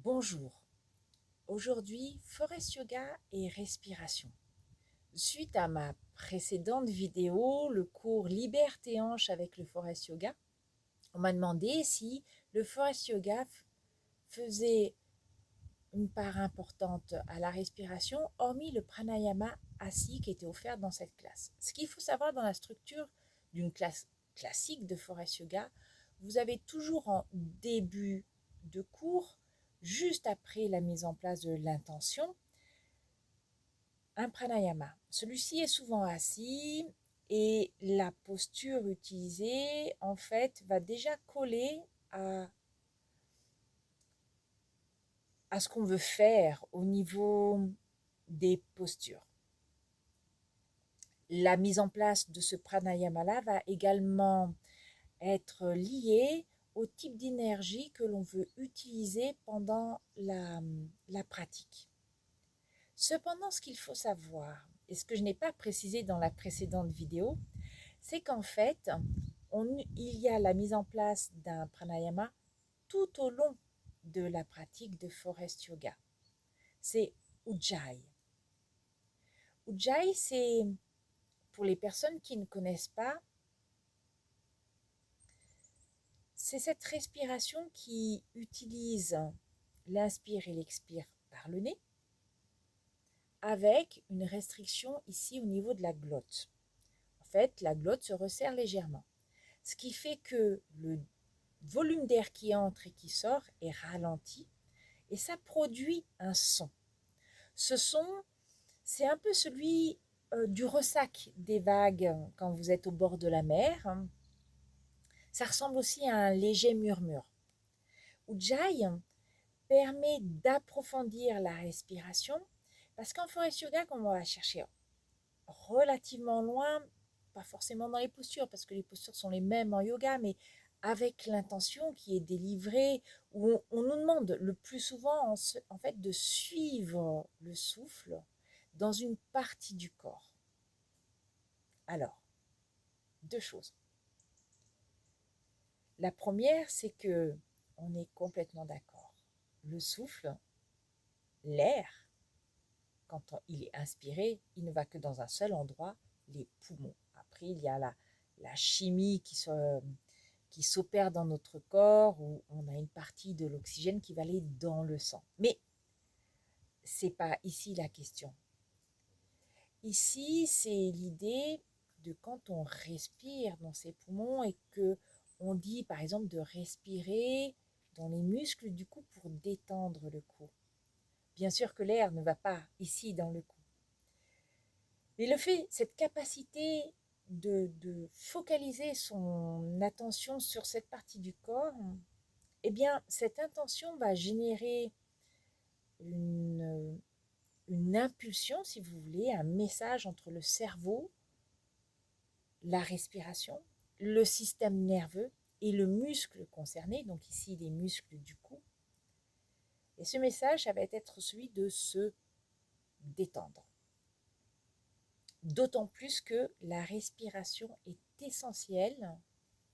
Bonjour, aujourd'hui Forest Yoga et respiration. Suite à ma précédente vidéo, le cours Libère tes hanches avec le Forest Yoga, on m'a demandé si le Forest Yoga faisait une part importante à la respiration, hormis le pranayama assis qui était offert dans cette classe. Ce qu'il faut savoir dans la structure d'une classe classique de Forest Yoga, vous avez toujours en début de cours, juste après la mise en place de l'intention, un pranayama. Celui-ci est souvent assis et la posture utilisée, en fait, va déjà coller à ce qu'on veut faire au niveau des postures. La mise en place de ce pranayama-là va également être liée au type d'énergie que l'on veut utiliser pendant la pratique. Cependant, ce qu'il faut savoir, et ce que je n'ai pas précisé dans la précédente vidéo, c'est qu'en fait, il y a la mise en place d'un pranayama tout au long de la pratique de Forest Yoga. C'est Ujjayi. Ujjayi, c'est, pour les personnes qui ne connaissent pas, c'est cette respiration qui utilise l'inspire et l'expire par le nez, avec une restriction ici au niveau de la glotte. En fait, la glotte se resserre légèrement, ce qui fait que le volume d'air qui entre et qui sort est ralenti, et ça produit un son. Ce son, c'est un peu celui du ressac des vagues quand vous êtes au bord de la mer. Ça ressemble aussi à un léger murmure. Ujjayi permet d'approfondir la respiration parce qu'en Forest Yoga, quand on va chercher relativement loin, pas forcément dans les postures parce que les postures sont les mêmes en yoga, mais avec l'intention qui est délivrée, où on nous demande le plus souvent en fait de suivre le souffle dans une partie du corps. Alors, deux choses. La première, c'est que on est complètement d'accord. Le souffle, l'air, quand il est inspiré, il ne va que dans un seul endroit, les poumons. Après, il y a la chimie qui s'opère dans notre corps, où on a une partie de l'oxygène qui va aller dans le sang. Mais c'est pas ici la question. Ici, c'est l'idée de quand on respire dans ses poumons et que on dit par exemple de respirer dans les muscles du cou pour détendre le cou. Bien sûr que l'air ne va pas ici dans le cou. Mais le fait, cette capacité de focaliser son attention sur cette partie du corps, eh bien, cette intention va générer une, une impulsion, si vous voulez, un message entre le cerveau, la respiration, le système nerveux et le muscle concerné, donc ici les muscles du cou. Et ce message, ça va être celui de se détendre. D'autant plus que la respiration est essentielle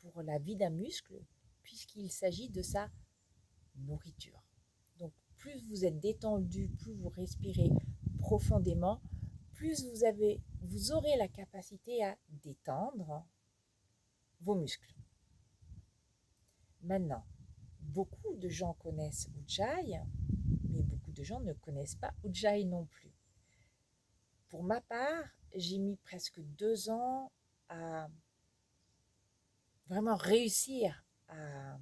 pour la vie d'un muscle, puisqu'il s'agit de sa nourriture. Donc plus vous êtes détendu, plus vous respirez profondément, plus vous aurez la capacité à détendre vos muscles. Maintenant, beaucoup de gens connaissent Ujjayi, mais beaucoup de gens ne connaissent pas Ujjayi non plus. Pour ma part, j'ai mis presque 2 ans à vraiment réussir à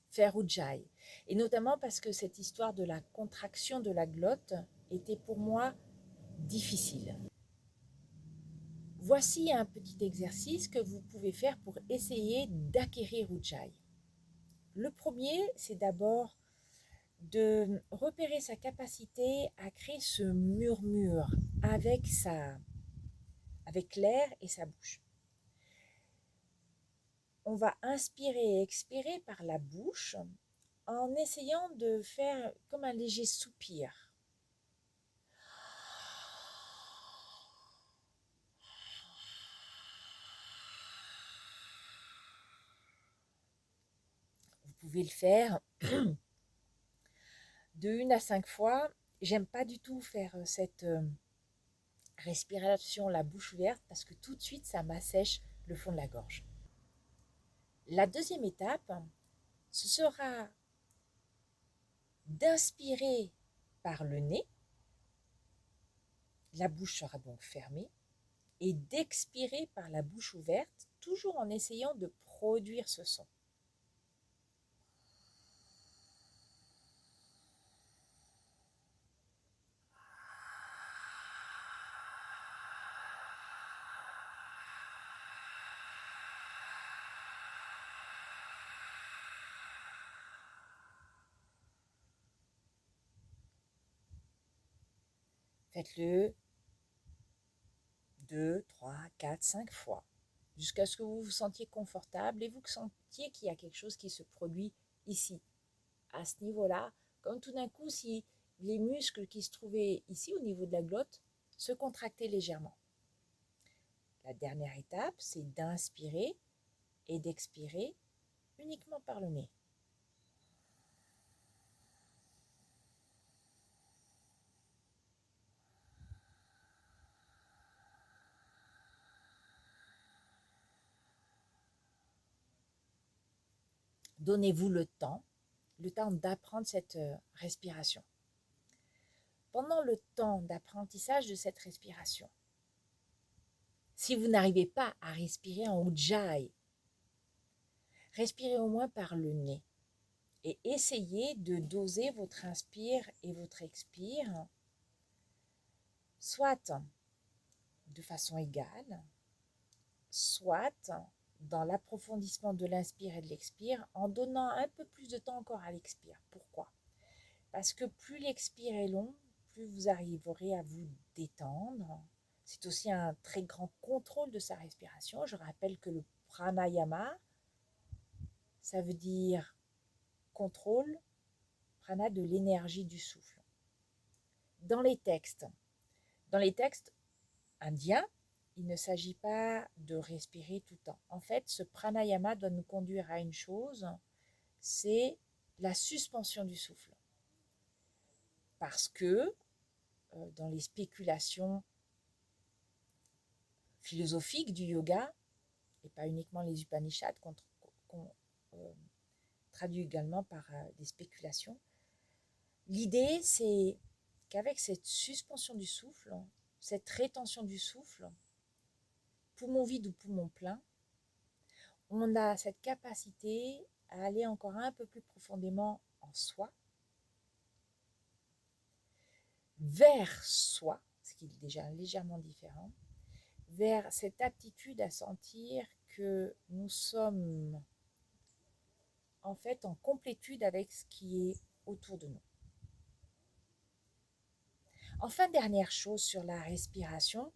faire Ujjayi. Et notamment parce que cette histoire de la contraction de la glotte était pour moi difficile. Voici un petit exercice que vous pouvez faire pour essayer d'acquérir Ujjayi. Le premier, c'est d'abord de repérer sa capacité à créer ce murmure avec l'air et sa bouche. On va inspirer et expirer par la bouche en essayant de faire comme un léger soupir. Vous pouvez le faire de 1 à 5 fois. J'aime pas du tout faire cette respiration la bouche ouverte parce que tout de suite ça m'assèche le fond de la gorge. La deuxième étape, ce sera d'inspirer par le nez, la bouche sera donc fermée, et d'expirer par la bouche ouverte, toujours en essayant de produire ce son. Faites-le 2, 3, 4, 5 fois, jusqu'à ce que vous vous sentiez confortable et vous sentiez qu'il y a quelque chose qui se produit ici, à ce niveau-là, comme tout d'un coup si les muscles qui se trouvaient ici au niveau de la glotte se contractaient légèrement. La dernière étape, c'est d'inspirer et d'expirer uniquement par le nez. Donnez-vous le temps d'apprendre cette respiration. Pendant le temps d'apprentissage de cette respiration, si vous n'arrivez pas à respirer en ujjayi, respirez au moins par le nez et essayez de doser votre inspire et votre expire, soit de façon égale, soit dans l'approfondissement de l'inspire et de l'expire en donnant un peu plus de temps encore à l'expire. Pourquoi ? Parce que plus l'expire est long, plus vous arriverez à vous détendre. C'est aussi un très grand contrôle de sa respiration. Je rappelle que le pranayama, ça veut dire contrôle, prana de l'énergie du souffle. Dans les textes indiens, il ne s'agit pas de respirer tout le temps. En fait, ce pranayama doit nous conduire à une chose, c'est la suspension du souffle. Parce que dans les spéculations philosophiques du yoga, et pas uniquement les Upanishads qu'on traduit également par des spéculations, l'idée c'est qu'avec cette suspension du souffle, cette rétention du souffle, poumon vide ou poumon plein, on a cette capacité à aller encore un peu plus profondément en soi, vers soi, ce qui est déjà légèrement différent, vers cette aptitude à sentir que nous sommes en fait en complétude avec ce qui est autour de nous. Enfin, dernière chose sur la respiration,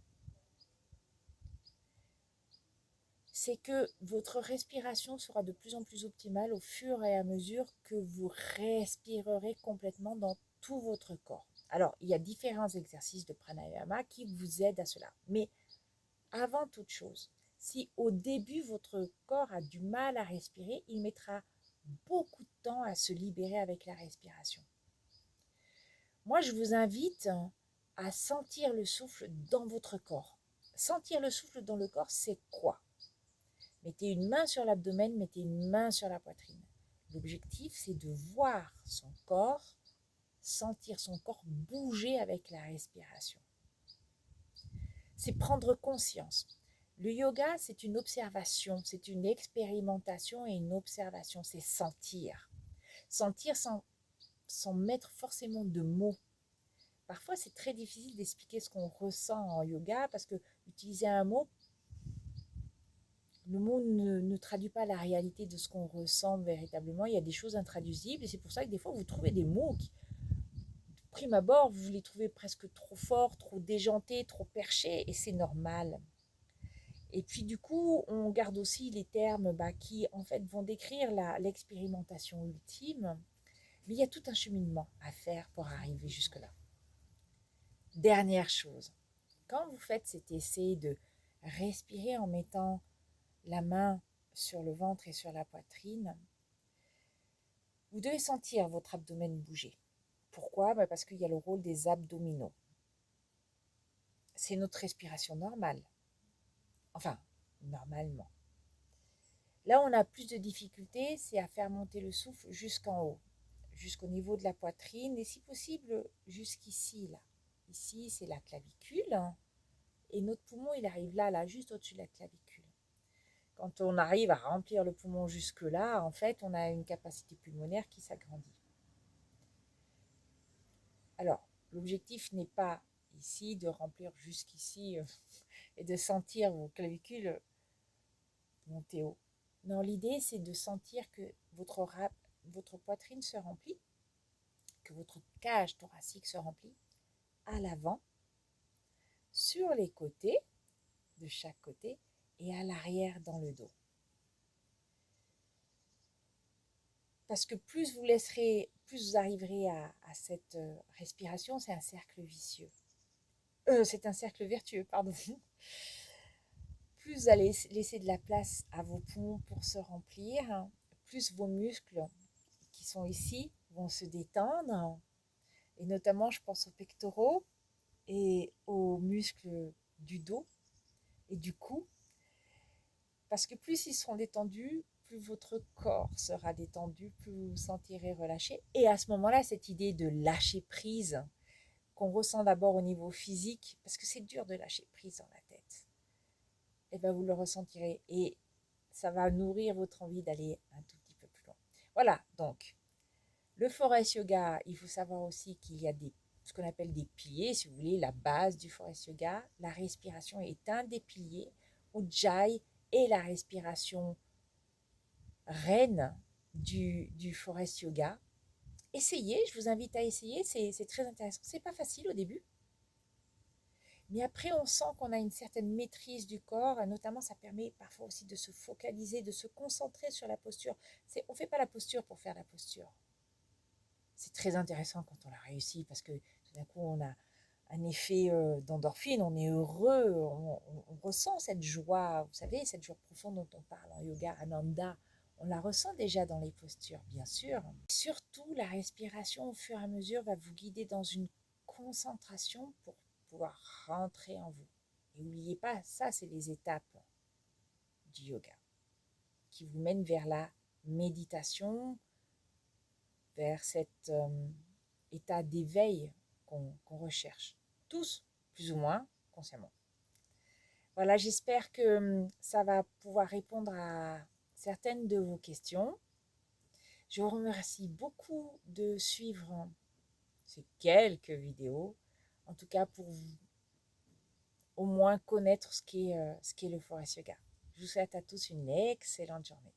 c'est que votre respiration sera de plus en plus optimale au fur et à mesure que vous respirerez complètement dans tout votre corps. Alors, il y a différents exercices de pranayama qui vous aident à cela. Mais avant toute chose, si au début votre corps a du mal à respirer, il mettra beaucoup de temps à se libérer avec la respiration. Moi, je vous invite à sentir le souffle dans votre corps. Sentir le souffle dans le corps, c'est quoi ? Mettez une main sur l'abdomen, mettez une main sur la poitrine. L'objectif, c'est de voir son corps, sentir son corps bouger avec la respiration. C'est prendre conscience. Le yoga, c'est une observation, c'est une expérimentation et une observation, c'est sentir. Sentir sans mettre forcément de mots. Parfois, c'est très difficile d'expliquer ce qu'on ressent en yoga parce que utiliser un mot, le mot ne traduit pas la réalité de ce qu'on ressent véritablement. Il y a des choses intraduisibles et c'est pour ça que des fois, vous trouvez des mots qui, de prime abord, vous les trouvez presque trop forts, trop déjantés, trop perchés et c'est normal. Et puis du coup, on garde aussi les termes qui en fait vont décrire l'expérimentation ultime, mais il y a tout un cheminement à faire pour arriver jusque-là. Dernière chose, quand vous faites cet essai de respirer en mettant la main sur le ventre et sur la poitrine, vous devez sentir votre abdomen bouger. Pourquoi? Parce qu'il y a le rôle des abdominaux. C'est notre respiration normale. Enfin, normalement. Là, on a plus de difficultés, c'est à faire monter le souffle jusqu'en haut, jusqu'au niveau de la poitrine, et si possible, jusqu'ici, là. Ici, c'est la clavicule, hein, et notre poumon, il arrive là, là, juste au-dessus de la clavicule. Quand on arrive à remplir le poumon jusque-là, en fait, on a une capacité pulmonaire qui s'agrandit. Alors, l'objectif n'est pas ici de remplir jusqu'ici et de sentir vos clavicules monter haut. Non, l'idée, c'est de sentir que votre poitrine se remplit, que votre cage thoracique se remplit à l'avant, sur les côtés, de chaque côté, et à l'arrière dans le dos. Parce que plus vous arriverez à cette respiration, c'est un cercle vicieux. C'est un cercle vertueux, pardon. Plus vous allez laisser de la place à vos poumons pour se remplir, plus vos muscles qui sont ici vont se détendre. Et notamment, je pense aux pectoraux et aux muscles du dos et du cou. Parce que plus ils seront détendus, plus votre corps sera détendu, plus vous vous sentirez relâché. Et à ce moment-là, cette idée de lâcher prise, qu'on ressent d'abord au niveau physique, parce que c'est dur de lâcher prise dans la tête, et bien vous le ressentirez. Et ça va nourrir votre envie d'aller un tout petit peu plus loin. Voilà, donc, le Forest Yoga, il faut savoir aussi qu'il y a ce qu'on appelle des piliers, si vous voulez, la base du Forest Yoga. La respiration est un des piliers. Ujjayi est la respiration reine du Forest Yoga. Essayez, je vous invite à essayer, c'est très intéressant. C'est pas facile au début, mais après on sent qu'on a une certaine maîtrise du corps, et notamment ça permet parfois aussi de se focaliser, de se concentrer sur la posture. On ne fait pas la posture pour faire la posture. C'est très intéressant quand on l'a réussi parce que tout d'un coup on a un effet d'endorphine, on est heureux, on ressent cette joie, vous savez, cette joie profonde dont on parle en yoga, Ananda, on la ressent déjà dans les postures, bien sûr. Surtout, la respiration, au fur et à mesure, va vous guider dans une concentration pour pouvoir rentrer en vous. Et n'oubliez pas, ça, c'est les étapes du yoga qui vous mènent vers la méditation, vers cet état d'éveil qu'on recherche. Tous, plus ou moins, consciemment. Voilà, j'espère que ça va pouvoir répondre à certaines de vos questions. Je vous remercie beaucoup de suivre ces quelques vidéos, en tout cas pour vous, au moins connaître ce qu'est le Forest Yoga. Je vous souhaite à tous une excellente journée.